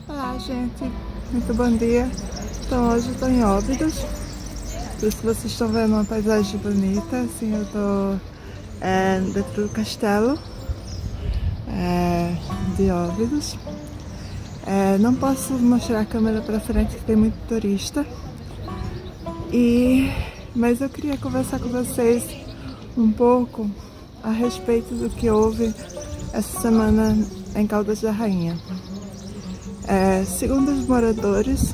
Olá, gente, muito bom dia. Então hoje eu estou em Óbidos, por isso que vocês estão vendo uma paisagem bonita. Assim, eu estou dentro do castelo de Óbidos. Não posso mostrar a câmera para frente que tem muito turista, mas eu queria conversar com vocês um pouco a respeito do que houve essa semana em Caldas da Rainha. Segundo os moradores,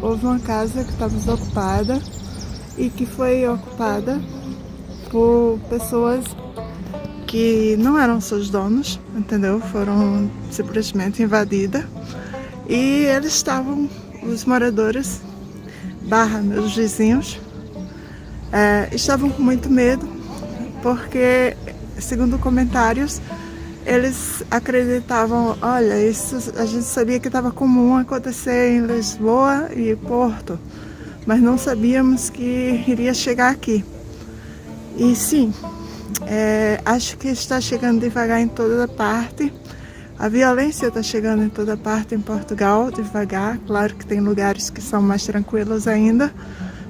houve uma casa que estava desocupada e que foi ocupada por pessoas que não eram seus donos, entendeu? Foram simplesmente invadidas e eles estavam, os moradores, meus vizinhos, estavam com muito medo porque, segundo comentários, eles acreditavam, olha, isso a gente sabia que estava comum acontecer em Lisboa e Porto, mas não sabíamos que iria chegar aqui. E sim, acho que está chegando devagar em toda parte. A violência está chegando em toda parte em Portugal, devagar. Claro que tem lugares que são mais tranquilos ainda,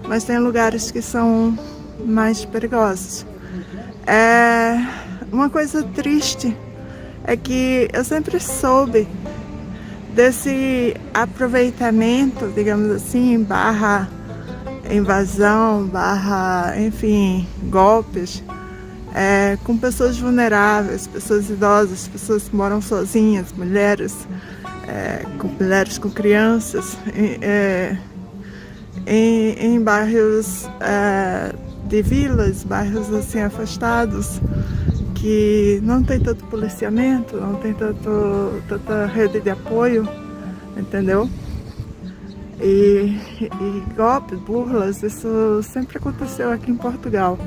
mas tem lugares que são mais perigosos. Uma coisa triste é que eu sempre soube desse aproveitamento, digamos assim, barra invasão, barra, enfim, golpes, com pessoas vulneráveis, pessoas idosas, pessoas que moram sozinhas, mulheres com crianças, em bairros de vilas, bairros assim afastados, que não tem tanto policiamento, não tem tanta rede de apoio, entendeu? E golpes, burlas, isso sempre aconteceu aqui em Portugal,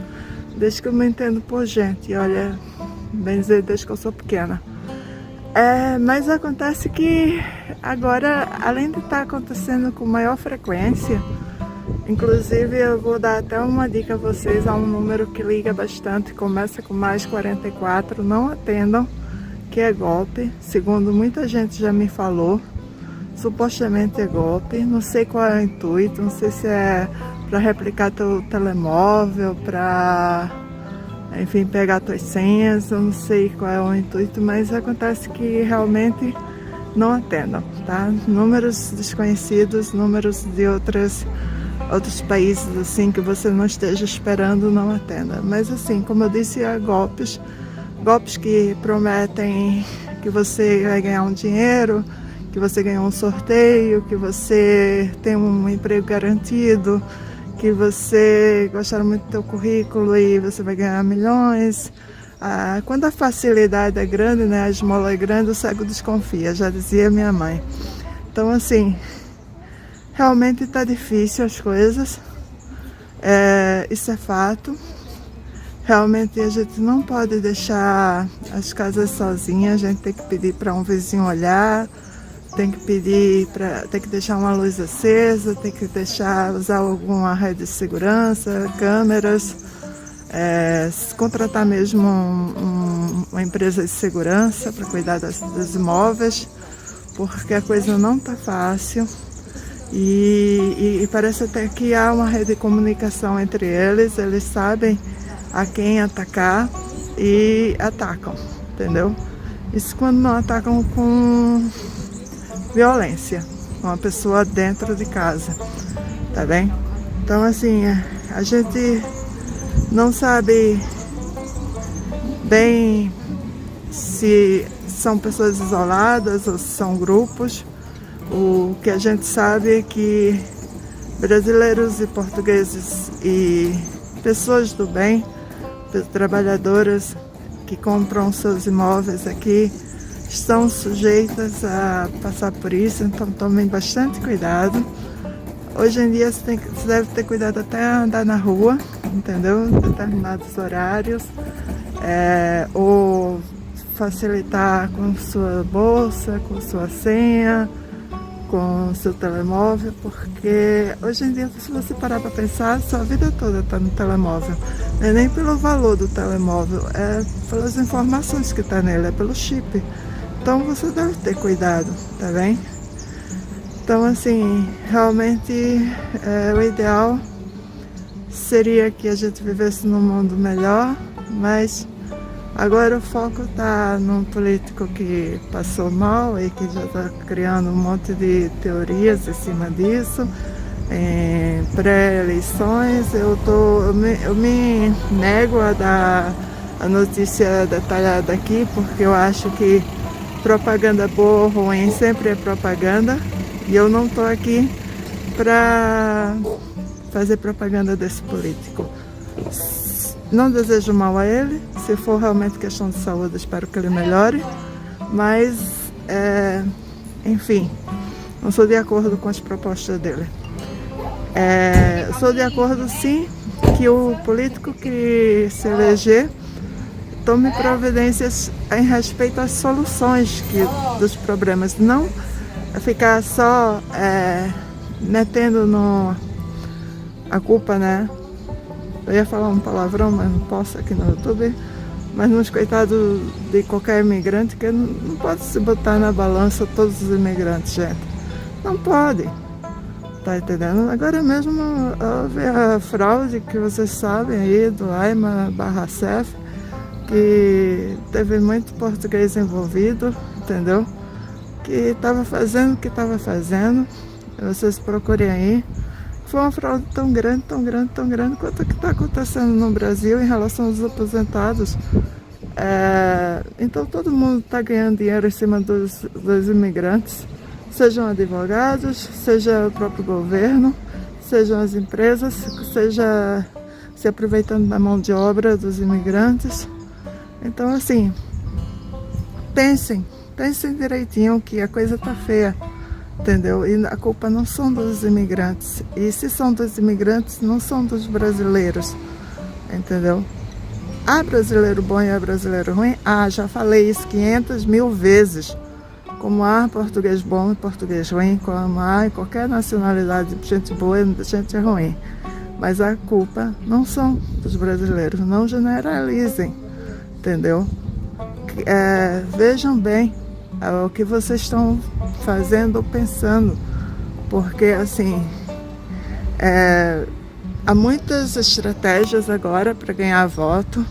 desde que eu me entendo por gente, olha, bem dizer, desde que eu sou pequena. Mas acontece que agora, além de estar acontecendo com maior frequência, inclusive eu vou dar até uma dica a vocês, há um número que liga bastante, começa com mais 44, não atendam, que é golpe, segundo muita gente já me falou, supostamente é golpe, não sei qual é o intuito, não sei se é para replicar teu telemóvel, para, enfim, pegar tuas senhas, eu não sei qual é o intuito, mas acontece que realmente não atendam, tá? Números desconhecidos, números de outros países assim que você não esteja esperando, não atenda. Mas assim, como eu disse, há golpes que prometem que você vai ganhar um dinheiro, que você ganhou um sorteio, que você tem um emprego garantido, que você gostaram muito do teu currículo e você vai ganhar milhões. Quando a facilidade é grande, né, a esmola é grande, o cego desconfia, já dizia minha mãe. Então assim, realmente está difícil as coisas, isso é fato. Realmente a gente não pode deixar as casas sozinhas, a gente tem que pedir para um vizinho olhar, tem que deixar uma luz acesa, tem que usar alguma rede de segurança, câmeras, contratar mesmo uma empresa de segurança para cuidar dos imóveis, porque a coisa não está fácil. E parece até que há uma rede de comunicação entre eles sabem a quem atacar e atacam, entendeu? Isso quando não atacam com violência, com uma pessoa dentro de casa, tá bem? Então assim, a gente não sabe bem se são pessoas isoladas ou se são grupos. O que a gente sabe é que brasileiros e portugueses e pessoas do bem, trabalhadoras que compram seus imóveis aqui, estão sujeitas a passar por isso, então tomem bastante cuidado. Hoje em dia você deve ter cuidado até andar na rua, entendeu? Em determinados horários, ou facilitar com sua bolsa, com sua senha, com o seu telemóvel, porque hoje em dia, se você parar para pensar, sua vida toda está no telemóvel. Não é nem pelo valor do telemóvel, é pelas informações que está nele, é pelo chip. Então você deve ter cuidado, tá bem? Então, assim, realmente o ideal seria que a gente vivesse num mundo melhor, mas agora o foco está num político que passou mal e que já está criando um monte de teorias em cima disso. Em pré-eleições, eu me nego a dar a notícia detalhada aqui, porque eu acho que propaganda boa ou ruim sempre é propaganda, e eu não estou aqui para fazer propaganda desse político. Não desejo mal a ele, se for realmente questão de saúde, espero que ele melhore, mas, enfim, não sou de acordo com as propostas dele. Sou de acordo, sim, que o político que se eleger tome providências em respeito às soluções dos problemas, não ficar só metendo a culpa, né? Eu ia falar um palavrão, mas não posso aqui no YouTube, mas nos coitados de qualquer imigrante, que não pode se botar na balança todos os imigrantes, gente. Não pode. Tá entendendo? Agora mesmo houve a fraude que vocês sabem aí do AIMA/CEF, que teve muito português envolvido, entendeu? Que estava fazendo o que estava fazendo. Vocês procurem aí. Foi uma fraude tão grande, tão grande, tão grande quanto o que está acontecendo no Brasil em relação aos aposentados. Então todo mundo está ganhando dinheiro em cima dos imigrantes. Sejam advogados, seja o próprio governo, sejam as empresas, seja se aproveitando da mão de obra dos imigrantes. Então, assim, pensem direitinho que a coisa tá feia, entendeu? E a culpa não são dos imigrantes. E se são dos imigrantes, não são dos brasileiros, entendeu? Há brasileiro bom e há brasileiro ruim? Já falei isso 500 mil vezes. Como há português bom e português ruim, como há em qualquer nacionalidade gente boa e gente ruim. Mas a culpa não são dos brasileiros, não generalizem, entendeu? Vejam bem o que vocês estão fazendo ou pensando, porque assim, há muitas estratégias agora para ganhar voto,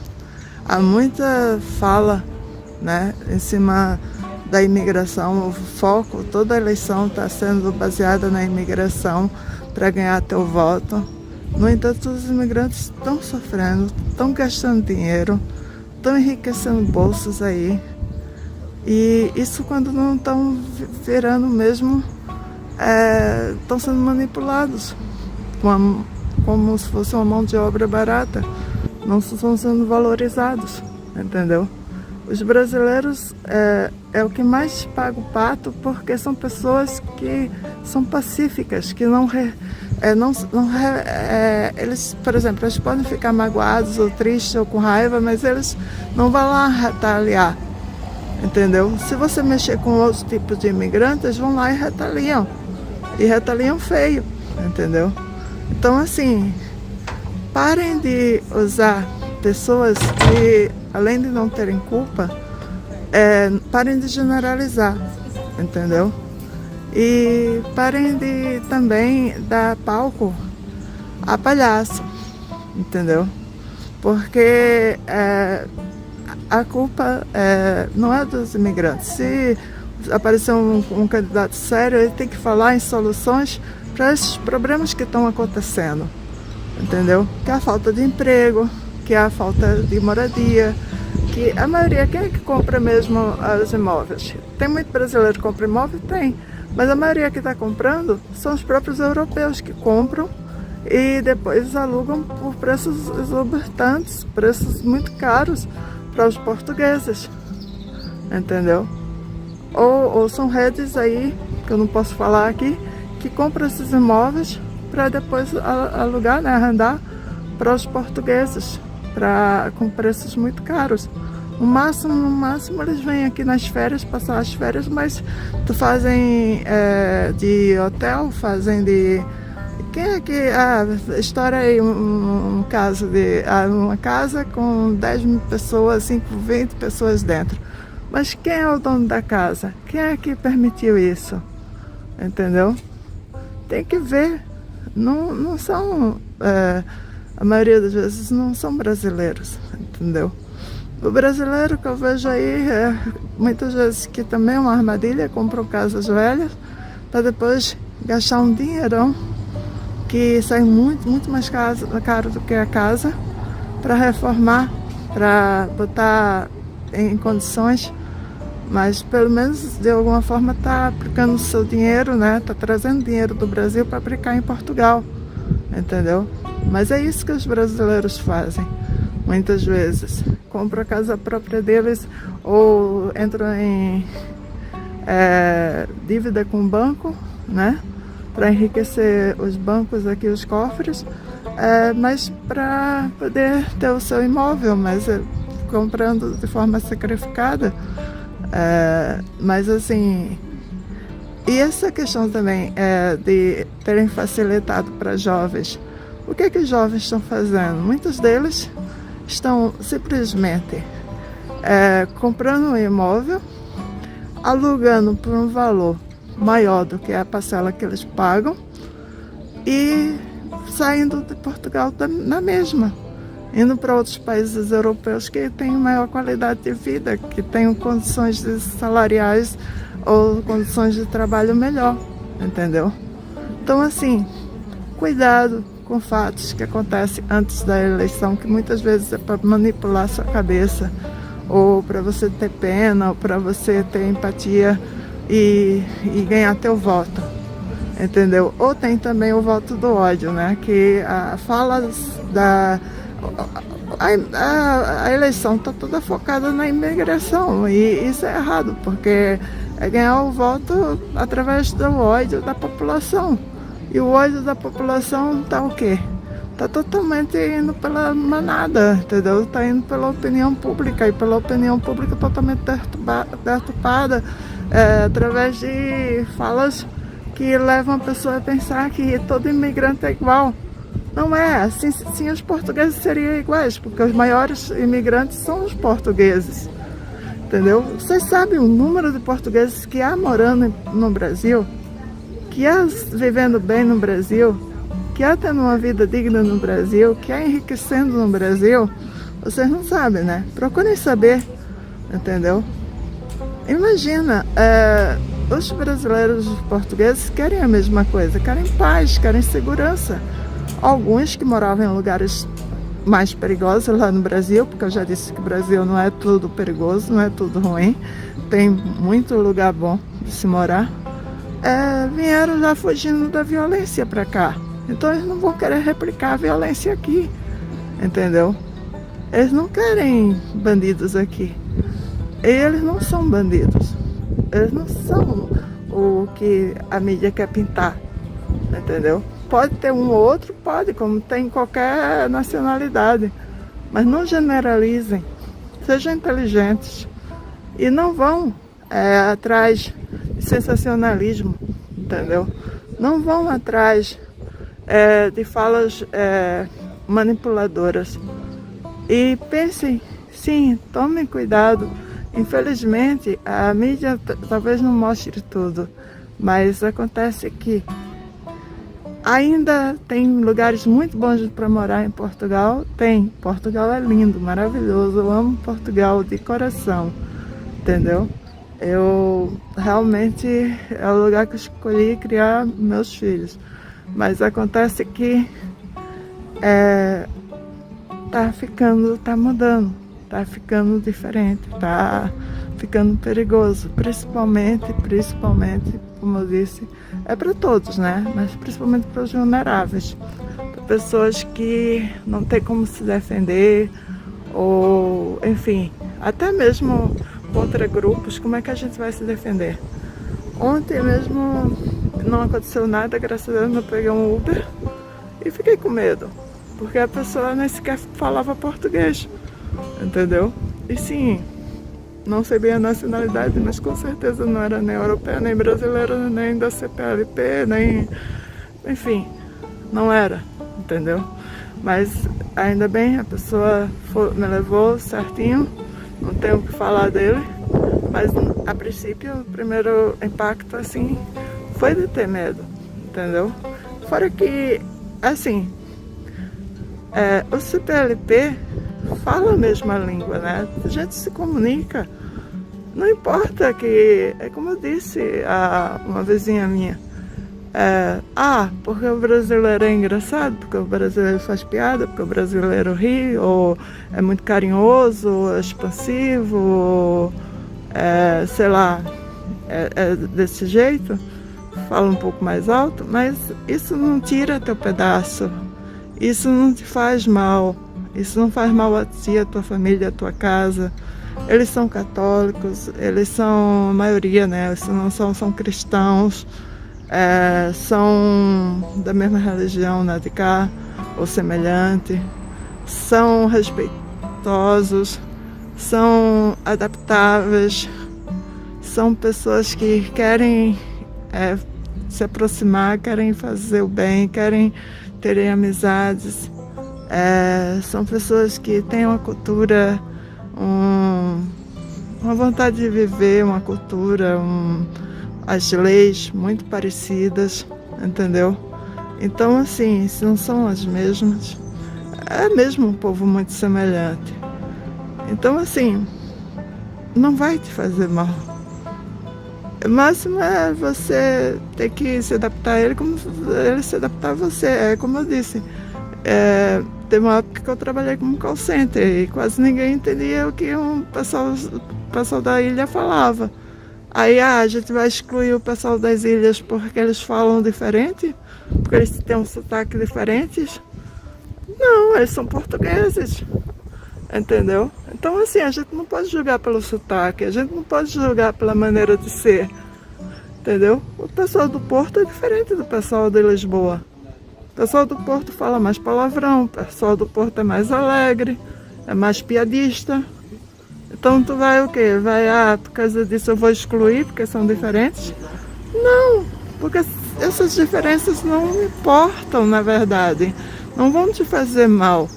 há muita fala, né, em cima da imigração. O foco, toda a eleição está sendo baseada na imigração para ganhar teu voto. No entanto, os imigrantes estão sofrendo, estão gastando dinheiro, estão enriquecendo bolsos aí. E isso quando não estão virando mesmo, estão sendo manipulados como se fosse uma mão de obra barata, não estão sendo valorizados, entendeu? Os brasileiros é o que mais paga o pato, porque são pessoas que são pacíficas, que eles, por exemplo, eles podem ficar magoados ou tristes ou com raiva, mas eles não vão lá retaliar, entendeu? Se você mexer com outros tipos de imigrantes, eles vão lá e retaliam feio, entendeu? Então, assim, parem de usar pessoas que, além de não terem culpa, parem de generalizar, entendeu? E parem de também dar palco a palhaço, entendeu? Porque a culpa não é dos imigrantes. Se aparecer um candidato sério, ele tem que falar em soluções para esses problemas que estão acontecendo, entendeu? Que é a falta de emprego, que é a falta de moradia, que a maioria, quem é que compra mesmo os imóveis? Tem muito brasileiro que compra imóvel? Tem, mas a maioria que está comprando são os próprios europeus que compram e depois alugam por preços exorbitantes, preços muito caros para os portugueses, entendeu? Ou são redes aí, que eu não posso falar aqui, que compram esses imóveis para depois alugar, né, arrendar para os portugueses, com preços muito caros. No máximo eles vêm aqui nas férias, passar as férias, mas fazem de hotel, fazem de... Quem é que... história aí, um caso de uma casa com 10 mil pessoas, 20 pessoas dentro. Mas quem é o dono da casa? Quem é que permitiu isso? entendeu? Tem que ver, não são, a maioria das vezes não são brasileiros, entendeu? O brasileiro que eu vejo aí muitas vezes que também é uma armadilha, compram casas velhas para depois gastar um dinheirão que sai muito mais caro do que a casa para reformar, para botar em condições, mas pelo menos de alguma forma está aplicando o seu dinheiro, né? Está trazendo dinheiro do Brasil para aplicar em Portugal, entendeu? Mas é isso que os brasileiros fazem, muitas vezes. Compram a casa própria deles ou entram em dívida com o banco, né? Para enriquecer os bancos aqui, os cofres, mas para poder ter o seu imóvel, mas comprando de forma sacrificada. Mas assim, e essa questão também de terem facilitado para jovens. O que os jovens estão fazendo? Muitos deles estão simplesmente comprando um imóvel, alugando por um valor maior do que a parcela que eles pagam e saindo de Portugal na mesma, indo para outros países europeus que têm maior qualidade de vida, que têm condições salariais ou condições de trabalho melhor, entendeu? Então assim, cuidado com fatos que acontecem antes da eleição, que muitas vezes é para manipular sua cabeça, ou para você ter pena, ou para você ter empatia e ganhar teu voto, entendeu? Ou tem também o voto do ódio, né? Que a fala a eleição está toda focada na imigração, e isso é errado, porque é ganhar o voto através do ódio da população. E o ódio da população está o quê? Está totalmente indo pela manada, entendeu? Está indo pela opinião pública, e pela opinião pública totalmente deturpada, através de falas que levam a pessoa a pensar que todo imigrante é igual. Não é, assim os portugueses seriam iguais, porque os maiores imigrantes são os portugueses, entendeu? Vocês sabem o número de portugueses que há morando no Brasil? Que há vivendo bem no Brasil, que há tendo uma vida digna no Brasil, que há enriquecendo no Brasil? Vocês não sabem, né? Procurem saber, entendeu? Imagina, os brasileiros e os portugueses querem a mesma coisa, querem paz, querem segurança. Alguns que moravam em lugares mais perigosos lá no Brasil, porque eu já disse que o Brasil não é tudo perigoso, não é tudo ruim, tem muito lugar bom de se morar. Vieram já fugindo da violência para cá. Então eles não vão querer replicar a violência aqui, entendeu? Eles não querem bandidos aqui. Eles não são bandidos. Eles não são o que a mídia quer pintar, entendeu? Pode ter um ou outro, pode, como tem em qualquer nacionalidade. Mas não generalizem. Sejam inteligentes. E não vão atrás de sensacionalismo, entendeu? Não vão atrás de falas manipuladoras. E pensem, sim, tomem cuidado. Infelizmente, a mídia talvez não mostre tudo, mas acontece que ainda tem lugares muito bons para morar em Portugal. Tem. Portugal é lindo, maravilhoso. Eu amo Portugal de coração, entendeu? Eu realmente é o lugar que eu escolhi criar meus filhos. Mas acontece que tá mudando, tá ficando diferente, tá ficando perigoso, principalmente, como eu disse, é para todos, né? Mas principalmente para os vulneráveis, para pessoas que não têm como se defender, ou enfim, até mesmo contra grupos. Como é que a gente vai se defender? Ontem mesmo não aconteceu nada, graças a Deus. Eu peguei um Uber e fiquei com medo, porque a pessoa nem sequer falava português, entendeu? E sim, não sei bem a nacionalidade, mas com certeza não era nem europeia, nem brasileira, nem da CPLP, nem... enfim, não era, entendeu? Mas ainda bem, a pessoa me levou certinho, não tenho o que falar dele, mas a princípio o primeiro impacto assim foi de ter medo, entendeu? Fora que, assim, o CPLP fala a mesma língua, né? A gente se comunica. Não importa que, é como eu disse a uma vizinha minha, porque o brasileiro é engraçado, porque o brasileiro faz piada, porque o brasileiro ri, ou é muito carinhoso, ou é expansivo, ou sei lá, é desse jeito, fala um pouco mais alto, mas isso não tira teu pedaço, isso não te faz mal, isso não faz mal a ti, a tua família, a tua casa. Eles são católicos, eles são, a maioria, né, se não são cristãos, são da mesma religião, né, de cá, ou semelhante, são respeitosos, são adaptáveis, são pessoas que querem se aproximar, querem fazer o bem, querem terem amizades, são pessoas que têm uma cultura, uma vontade de viver, uma cultura, as leis muito parecidas, entendeu? Então, assim, se não são as mesmas, é mesmo um povo muito semelhante. Então, assim, não vai te fazer mal. O máximo é você ter que se adaptar a ele como ele se adaptar a você. É como eu disse, teve uma época que eu trabalhei como call center e quase ninguém entendia o que o pessoal da ilha falava. Aí a gente vai excluir o pessoal das ilhas porque eles falam diferente? Porque eles têm um sotaque diferente? Não, eles são portugueses, entendeu? Então, assim, a gente não pode julgar pelo sotaque, a gente não pode julgar pela maneira de ser, entendeu? O pessoal do Porto é diferente do pessoal de Lisboa. O pessoal do Porto fala mais palavrão, o pessoal do Porto é mais alegre, é mais piadista. Então tu vai o quê? Vai, por causa disso eu vou excluir porque são diferentes? Não, porque essas diferenças não importam, na verdade. Não vão te fazer mal,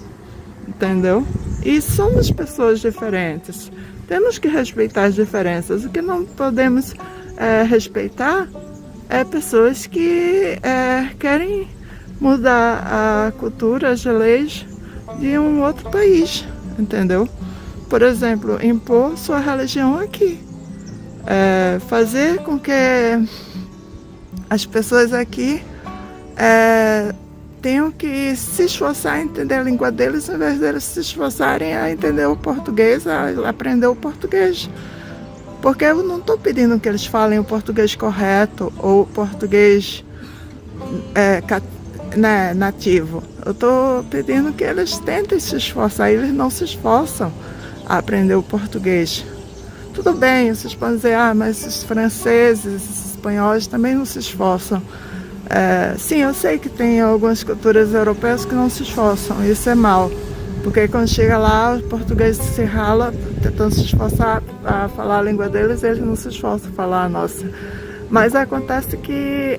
entendeu? E somos pessoas diferentes. Temos que respeitar as diferenças. O que não podemos respeitar é pessoas que querem mudar a cultura, as leis de um outro país, entendeu? Por exemplo, impor sua religião aqui. Fazer com que as pessoas aqui tenham que se esforçar a entender a língua deles, ao invés deles se esforçarem a entender o português, a aprender o português. Porque eu não estou pedindo que eles falem o português correto ou o português nativo. Eu estou pedindo que eles tentem se esforçar, eles não se esforçam a aprender o português. Tudo bem, vocês podem dizer, mas os franceses, os espanhóis também não se esforçam. Sim, eu sei que tem algumas culturas europeias que não se esforçam, isso é mal, porque quando chega lá, os portugueses se ralam tentando se esforçar a falar a língua deles, eles não se esforçam a falar a nossa. Mas acontece que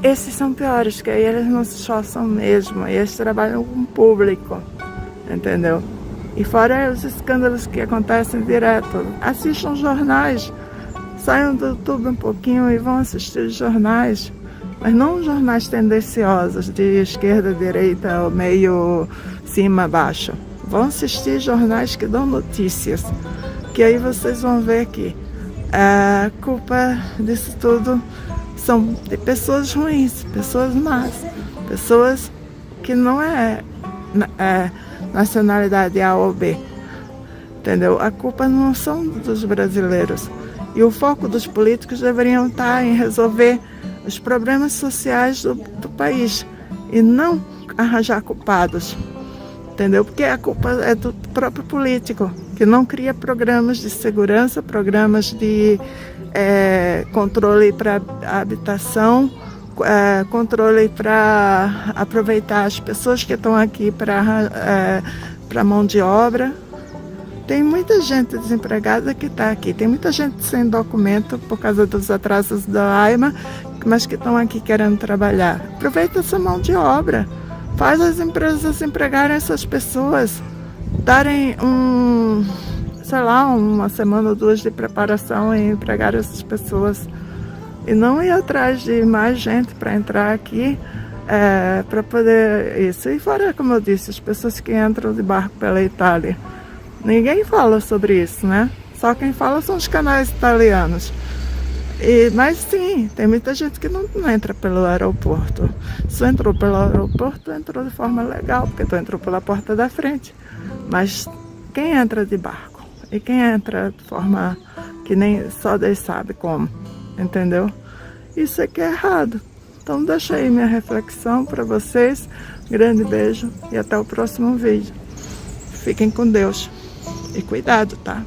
esses são piores, que aí eles não se esforçam mesmo, e eles trabalham com o público, entendeu? E fora os escândalos que acontecem direto, assistam jornais, saiam do YouTube um pouquinho e vão assistir os jornais, mas não jornais tendenciosos, de esquerda, direita, ou meio cima, baixo. Vão assistir jornais que dão notícias, que aí vocês vão ver que a culpa disso tudo são de pessoas ruins, pessoas más, pessoas que não é nacionalidade A ou B, entendeu? A culpa não são dos brasileiros. E o foco dos políticos deveriam estar em resolver os problemas sociais do país e não arranjar culpados, entendeu? Porque a culpa é do próprio político, que não cria programas de segurança, programas de controle para habitação, controle para aproveitar as pessoas que estão aqui para mão de obra. Tem muita gente desempregada que está aqui, tem muita gente sem documento por causa dos atrasos da AIMA, mas que estão aqui querendo trabalhar. Aproveita essa mão de obra, faz as empresas empregarem essas pessoas, darem uma semana ou duas de preparação e empregar essas pessoas, e não ir atrás de mais gente para entrar aqui para poder isso. E fora, como eu disse, as pessoas que entram de barco pela Itália, ninguém fala sobre isso, né? Só quem fala são os canais italianos. Mas sim, tem muita gente que não entra pelo aeroporto. Se entrou pelo aeroporto, entrou de forma legal, porque tu entrou pela porta da frente. Mas quem entra de barco e quem entra de forma que nem só Deus sabe como, entendeu? Isso aqui é errado. Então deixa aí minha reflexão para vocês. Grande beijo e até o próximo vídeo. Fiquem com Deus e cuidado, tá?